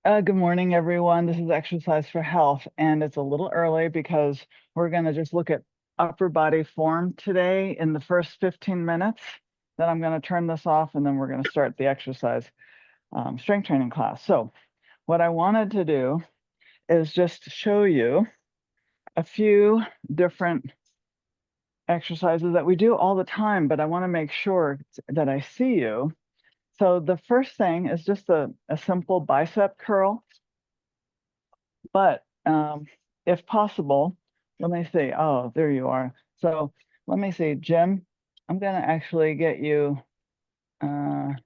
Good morning, everyone. This is Exercise for Health, and it's a little early because we're going to just look at upper body form today in the first 15 minutes. Then I'm going to turn this off, and then we're going to start the exercise strength training class. So what I wanted to do is just show you a few different exercises that we do all the time, but I want to make sure that I see you. So the first thing is just a simple bicep curl. But if possible, let me see. Oh, there you are. So let me see, Jim. I'm going to actually get you on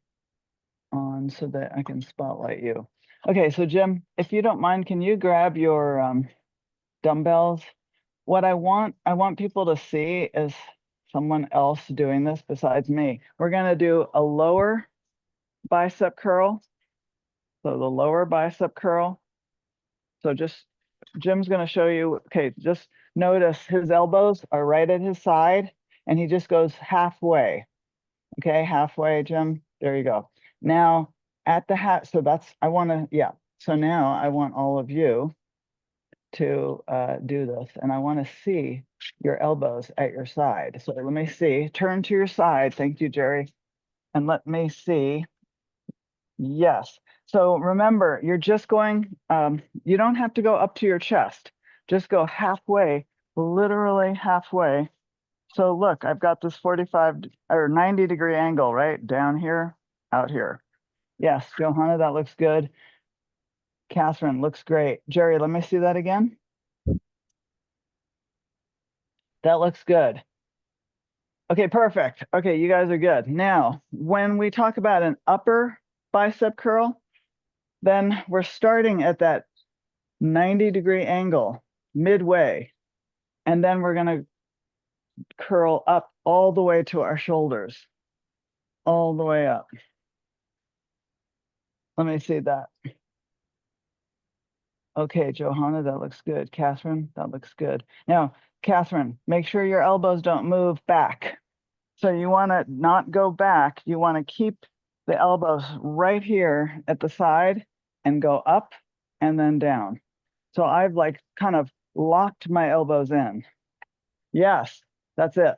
so that I can spotlight you. Okay, so Jim, if you don't mind, can you grab your dumbbells? What I want people to see is someone else doing this besides me. We're going to do a lower bicep curl. So the lower bicep curl. So just Jim's going to show you. Okay, just notice his elbows are right at his side and he just goes halfway. Okay, halfway, Jim. There you go. Now at the hat, so that's, I want to, yeah. So now I want all of you to do this, and I want to see your elbows at your side. So let me see. Turn to your side. Thank you, Jerry. And let me see. Yes. So remember, you're just going, you don't have to go up to your chest. Just go halfway, literally halfway. So look, I've got this 45 or 90-degree angle, right? Down here, out here. Yes, Johanna, that looks good. Catherine, looks great. Jerry, let me see that again. That looks good. Okay, perfect. Okay, you guys are good. Now, when we talk about an upper bicep curl, then we're starting at that 90-degree angle midway, and then we're going to curl up all the way to our shoulders, all the way up. Let me see that. Okay, Johanna, that looks good. Catherine, that looks good. Now, Catherine, make sure your elbows don't move back. So you want to not go back. You want to keep the elbows right here at the side and go up and then down. So I've like kind of locked my elbows in. Yes, that's it.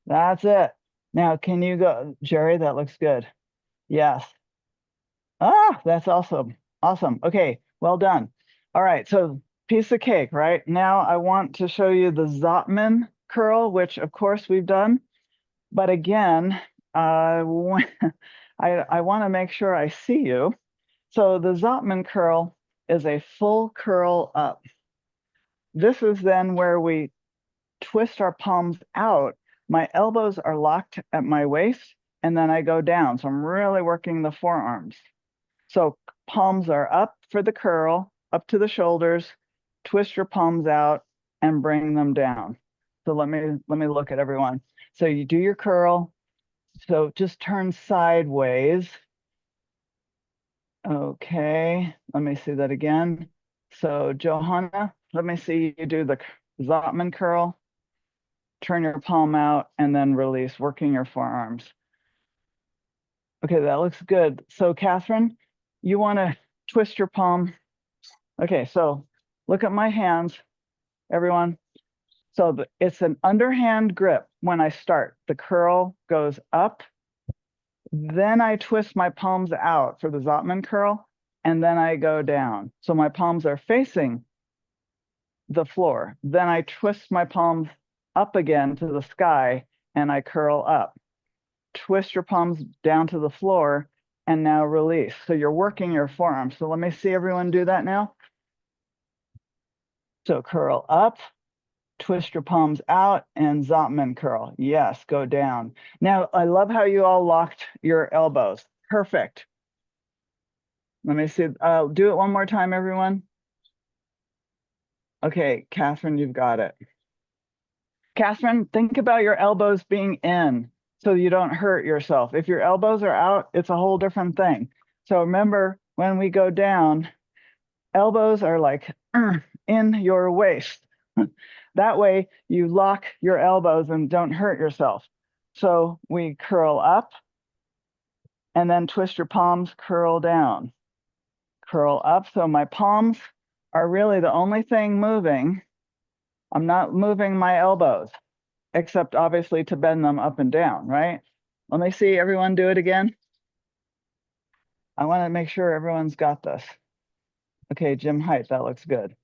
That's it. Now, can you go, Jerry? That looks good. Yes. Ah, that's awesome. Awesome. Okay, well done. All right, so piece of cake, right? Now I want to show you the Zottman curl, which of course we've done. But again, I want to make sure I see you. So the Zottman curl is a full curl up. This is then where we twist our palms out. My elbows are locked at my waist, and then I go down. So I'm really working the forearms. So palms are up for the curl, up to the shoulders, twist your palms out and bring them down. So let me look at everyone. So you do your curl. So just turn sideways. Okay, let me see that again. So Johanna, let me see you do the Zottman curl. Turn your palm out and then release, working your forearms. Okay, that looks good. So Catherine, you want to twist your palm. Okay, so look at my hands, everyone. So it's an underhand grip when I start. The curl goes up, then I twist my palms out for the Zottman curl, and then I go down. So my palms are facing the floor. Then I twist my palms up again to the sky, and I curl up. Twist your palms down to the floor, and now release. So you're working your forearms. So let me see everyone do that now. So curl up, twist your palms out, and Zottman curl. Yes, go down. Now, I love how you all locked your elbows. Perfect. Let me see. Do it one more time, everyone. Okay, Catherine, you've got it. Catherine, think about your elbows being in so you don't hurt yourself. If your elbows are out, it's a whole different thing. So remember, when we go down, elbows are like in your waist. That way you lock your elbows and don't hurt yourself. So we curl up and then twist your palms, curl down, curl up. So my palms are really the only thing moving. I'm not moving my elbows, except obviously to bend them up and down, right? Let me see everyone do it again. I want to make sure everyone's got this. Okay, Jim Height, that looks good.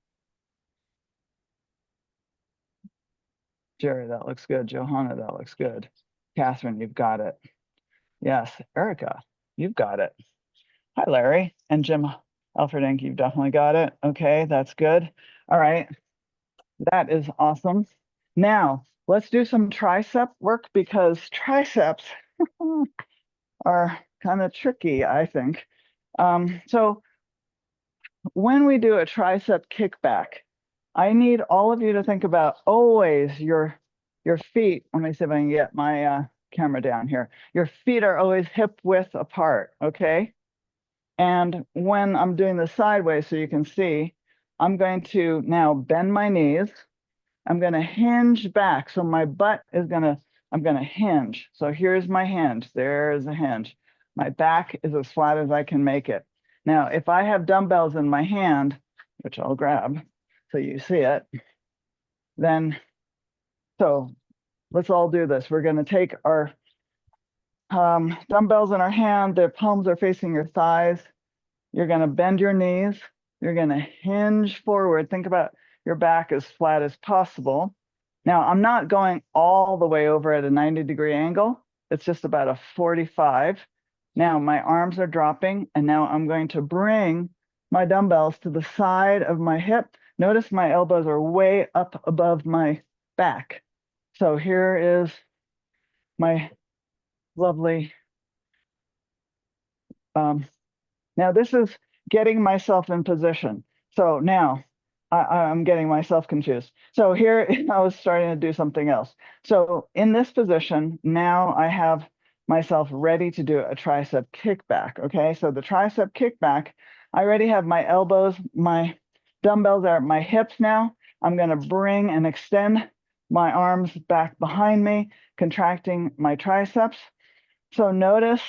Jerry, that looks good. Johanna, that looks good. Catherine, you've got it. Yes, Erica, you've got it. Hi, Larry. And Jim Alfred Inc., you've definitely got it. Okay, that's good. All right, that is awesome. Now, let's do some tricep work because triceps are kind of tricky, I think. So when we do a tricep kickback, I need all of you to think about always your feet. Let me see if I can get my camera down here. Your feet are always hip width apart, okay? And when I'm doing this sideways so you can see, I'm going to now bend my knees. I'm going to hinge back. So my butt is I'm going to hinge. So here's my hinge. There's a hinge. My back is as flat as I can make it. Now, if I have dumbbells in my hand, which I'll grab so you see it, then, so let's all do this. We're going to take our dumbbells in our hand. The palms are facing your thighs. You're going to bend your knees. You're going to hinge forward. Think about your back as flat as possible. Now, I'm not going all the way over at a 90-degree angle. It's just about a 45. Now, my arms are dropping, and now I'm going to bring my dumbbells to the side of my hip. Notice my elbows are way up above my back. So here is my lovely, now this is getting myself in position. So now I'm getting myself confused. So here I was starting to do something else. So in this position, now I have myself ready to do a tricep kickback. Okay, so the tricep kickback, I already have my elbows, my dumbbells are at my hips now. I'm going to bring and extend my arms back behind me, contracting my triceps. So notice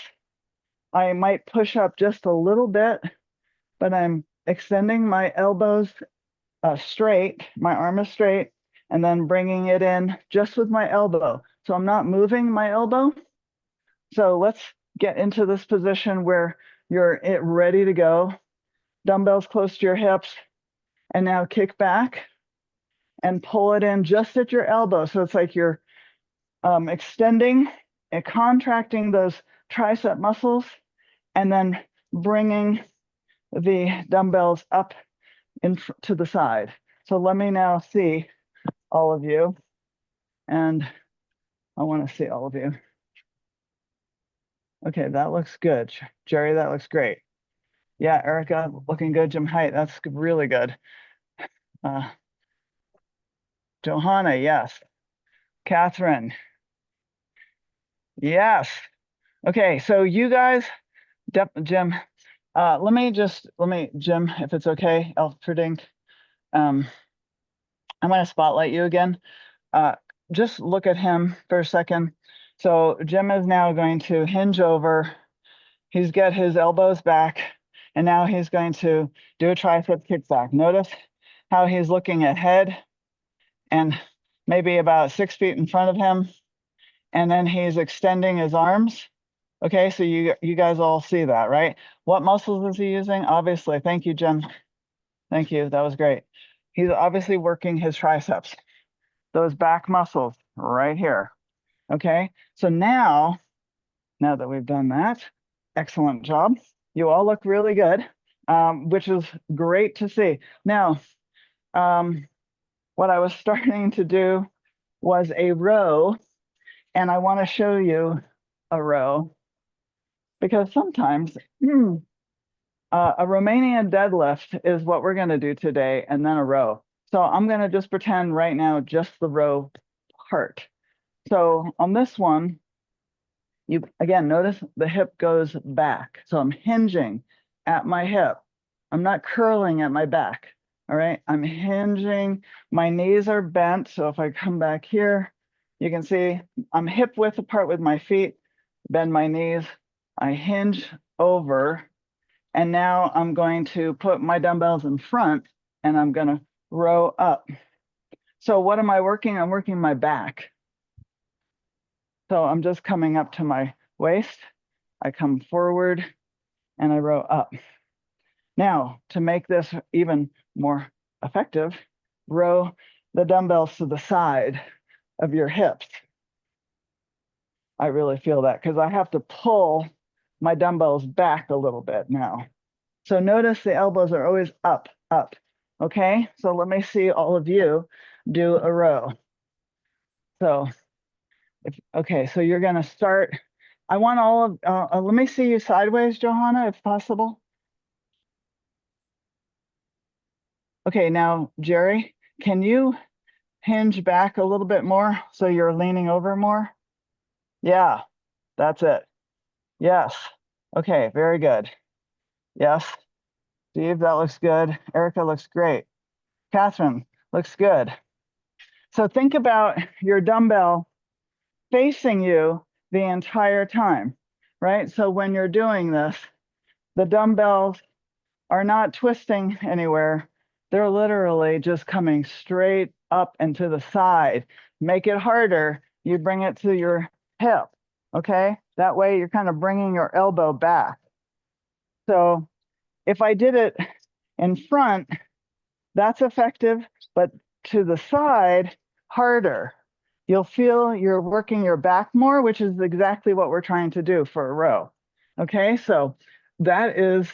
I might push up just a little bit, but I'm extending my elbows straight, my arm is straight, and then bringing it in just with my elbow. So I'm not moving my elbow. So let's get into this position where you're ready to go. Dumbbells close to your hips, and now kick back and pull it in just at your elbow. So it's like you're extending and contracting those tricep muscles, and then bringing the dumbbells up to the side. So let me now see all of you, and I want to see all of you. Okay, that looks good. Jerry, that looks great. Yeah, Erica, looking good. Jim Height, that's really good. Johanna, yes. Catherine, yes. Okay, so you guys, Jim, Jim, if it's okay, Elferdink, I'm going to spotlight you again. Just look at him for a second. So Jim is now going to hinge over. He's got his elbows back, and now he's going to do a tricep kickback. Notice how he's looking ahead and maybe about 6 feet in front of him, and then he's extending his arms. Okay, so you guys all see that, right? What muscles is he using? Obviously, thank you, Jim. Thank you, that was great. He's obviously working his triceps, those back muscles right here. Okay, so now that we've done that, excellent job. You all look really good, which is great to see. Now, what I was starting to do was a row, and I want to show you a row because sometimes a Romanian deadlift is what we're going to do today, and then a row. So I'm going to just pretend right now just the row part. So on this one, you again notice the hip goes back. So I'm hinging at my hip. I'm not curling at my back. All right, I'm hinging. My knees are bent. So if I come back here, you can see I'm hip width apart with my feet, bend my knees. I hinge over, And now I'm going to put my dumbbells in front and I'm going to row up. So what am I working? I'm working my back. So I'm just coming up to my waist. I come forward and I row up. Now, to make this even more effective, row the dumbbells to the side of your hips. I really feel that because I have to pull my dumbbells back a little bit now. So notice the elbows are always up, up. Okay, so let me see all of you do a row. So, okay, so you're gonna start. I want all of, let me see you sideways, Johanna, if possible. Okay, now, Jerry, can you hinge back a little bit more so you're leaning over more? Yeah, that's it. Yes. Okay, very good. Yes. Steve, that looks good. Erica looks great. Catherine, looks good. So think about your dumbbell facing you the entire time, right? So when you're doing this, the dumbbells are not twisting anywhere. They're literally just coming straight up and to the side. Make it harder. You bring it to your hip, okay? That way you're kind of bringing your elbow back. So if I did it in front, that's effective, but to the side, harder. You'll feel you're working your back more, which is exactly what we're trying to do for a row. Okay, so that is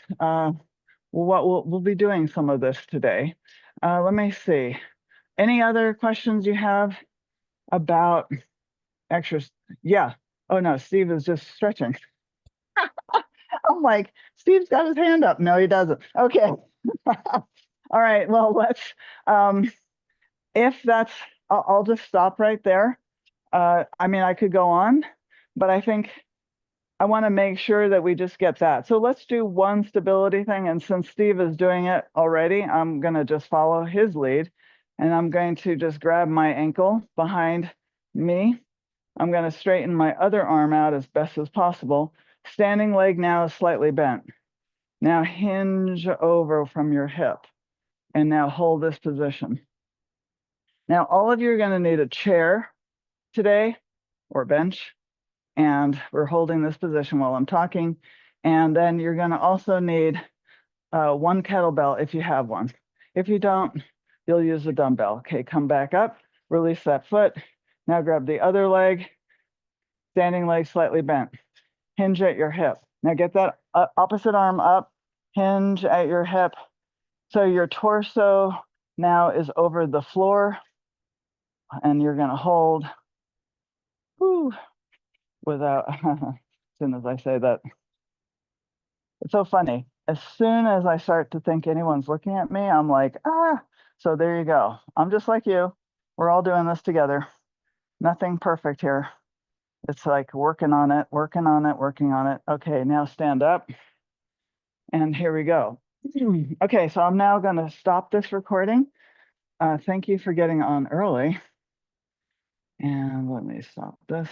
what we'll be doing some of this today. Let me see. Any other questions you have about exercise? Yeah. Oh no, Steve is just stretching. I'm like, Steve's got his hand up. No, he doesn't. Okay. All right. Well, let's. If that's, I'll just stop right there. I mean, I could go on, but I think I want to make sure that we just get that. So let's do one stability thing. And since Steve is doing it already, I'm going to just follow his lead. And I'm going to just grab my ankle behind me. I'm going to straighten my other arm out as best as possible. Standing leg now is slightly bent. Now hinge over from your hip. And now hold this position. Now, all of you are going to need a chair today or bench. And we're holding this position while I'm talking. And then you're going to also need one kettlebell if you have one. If you don't, you'll use a dumbbell. Okay, come back up, release that foot. Now grab the other leg, standing leg slightly bent. Hinge at your hip. Now get that opposite arm up, hinge at your hip. So your torso now is over the floor, and you're going to hold. Whew, without, as soon as I say that, it's so funny. As soon as I start to think anyone's looking at me, I'm like, ah. So there you go. I'm just like you. We're all doing this together. Nothing perfect here. It's like working on it, working on it, working on it. Okay, now stand up. And here we go. Okay, so I'm now going to stop this recording. Thank you for getting on early. And let me stop this.